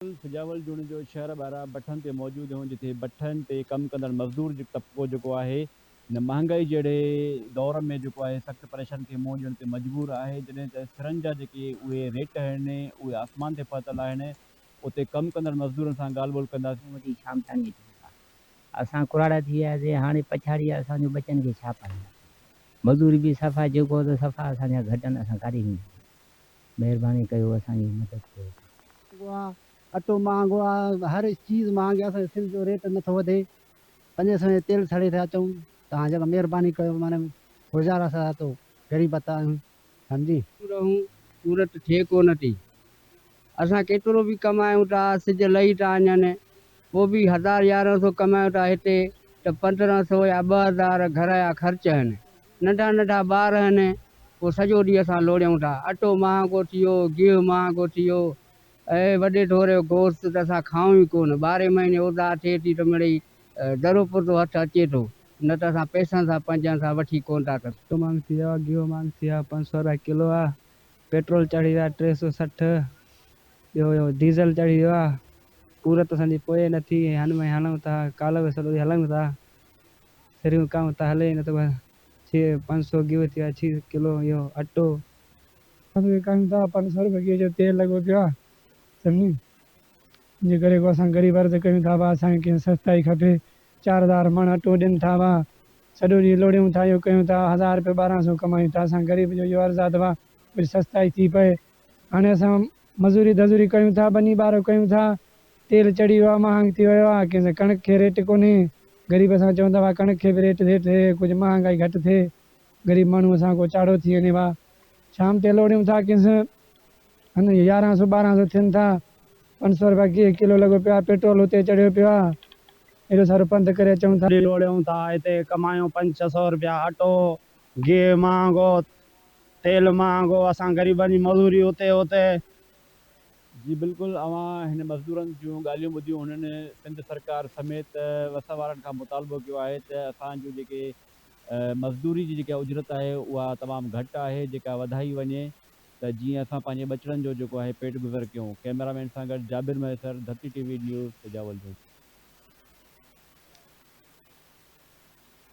सिजावल जून जो शहर ॿाहिरां भठनि ते मौजूदु हूं, जिथे भठनि ते कमु कंदड़ मज़दूर तबिको जेको आहे हिन महांगाई जहिड़े दौर में जेको आहे सख़्तु परेशानी खे मुंहुं ॾियण ते मजबूर आहे। जॾहिं त सिरनि जा जेके उहे रेट आहिनि उहे आसमान ते पहुतल आहिनि। उते कमु कंदड़ मज़दूरनि सां ॻाल्हि ॿोल कंदासीं। वॾी शाम ताईं असां कुराड़ा थी वियासीं, हाणे पछाड़ी असांजो बचनि खे छा पाईंदासीं। मज़दूरी बि सफ़ा जेको त सफ़ा असांजा घटनि, असां काॾे वेंदासीं। महिरबानी कयो असांजी मदद कयो। अटो महांगो आहे, हर चीज़ महांगी आहे। असांजे सिंध जो रेट नथो वधे। 500 में तेल छॾे था अचूं। तव्हां जेका महिरबानी कयो, माने गुज़ारिश आहे तो ग़रीब आहियूं। सम्झी रहूं सूरत थिए कोन थी। असां केतिरो बि कमायूं था, सिज लही था वञनि, पोइ बि 1000 1100 कमायूं था हिते त 1500 या 2000 घर जा ख़र्च आहिनि। नंढा नंढा ॿार आहिनि, पोइ सॼो ॾींहुं असां लोड़ियूं था। अटो महांगो थी वियो, गिहु महांगो थी वियो, ऐं वॾे ढोरे जो गोश्त त असां खाऊं ई कोन। 12 महीने उधार थिए थी त मिड़ई दरो पुरतो हथु अचे थो, न त असां पैसनि सां पंजनि सां वठी कोन था सघूं। अटो महांग थी वियो आहे, गिहु महांग थी वियो आहे, 500 रुपया किलो आहे। पेट्रोल चढ़ी वियो आहे 360। ॿियो डीज़ल चढ़ी वियो आहे। पूरत असांजी पोइ नथी, हिन में हलूं था, कालो सॼो ॾींहुं हलूं था, सरियूं कमु त हले न त 500 गिहु थी वियो, 6 किलो इहो अटो कयूं था। 500 रुपया गिह जो तेल लॻो पियो आहे। सम्झी जे करे असां ग़रीब अर्ज़ु कयूं था, असांखे कीअं सस्ताई खपे। 4000 मण अटो ॾियनि था, सॼो ॾींहुं लोड़ियूं था, इहो कयूं था, 1000 रुपया 1200 कमायूं था। असां ग़रीब जो इहो अर्ज़ु आहे त सस्ताई थी पए। हाणे असां मज़ूरी धज़ूरी कयूं था, बनी ॿार कयूं था, तेल चढ़ी वियो आहे, महांग थी वियो आहे। कंहिंसां कणिक खे रेट कोन्हे। ग़रीब असां चवंदा हुआ कणिक खे बि रेट थिए, कुझु महांगाई घटि थिए। ग़रीब माण्हू असां को चाढ़ो थी वञे। शाम ते लोड़ियूं था, कंहिंसां 1100 1200 थियनि था। 500 रुपया गिहु किलो लॻो पियो आहे। पेट्रोल हुते चढ़ियो पियो आहे। एॾो सारो पंधु करे अचूं था, लोड़ियूं था, हिते कमायूं 500-600 रुपया। अटो गिहु महांगो, तेल महांगो, असां ग़रीबनि जी मज़दूरी हुते। जी बिल्कुलु, अवां हिन मज़दूरनि जूं ॻाल्हियूं ॿुधियूं। हुननि सिंध सरकार समेत वस वारनि खां मुतालबो कयो आहे त असांजूं जेके मज़दूरी जी जेका उजरत आहे उहा तमामु घटि आहे, जेका वधाई वञे त जीअं असां पंहिंजे बचड़नि जो जेको आहे पेट गुज़र कयूं। कैमरामैन सां गॾु जाबिर मैसर, धरती टीवी न्यूज़, सिजावल जो।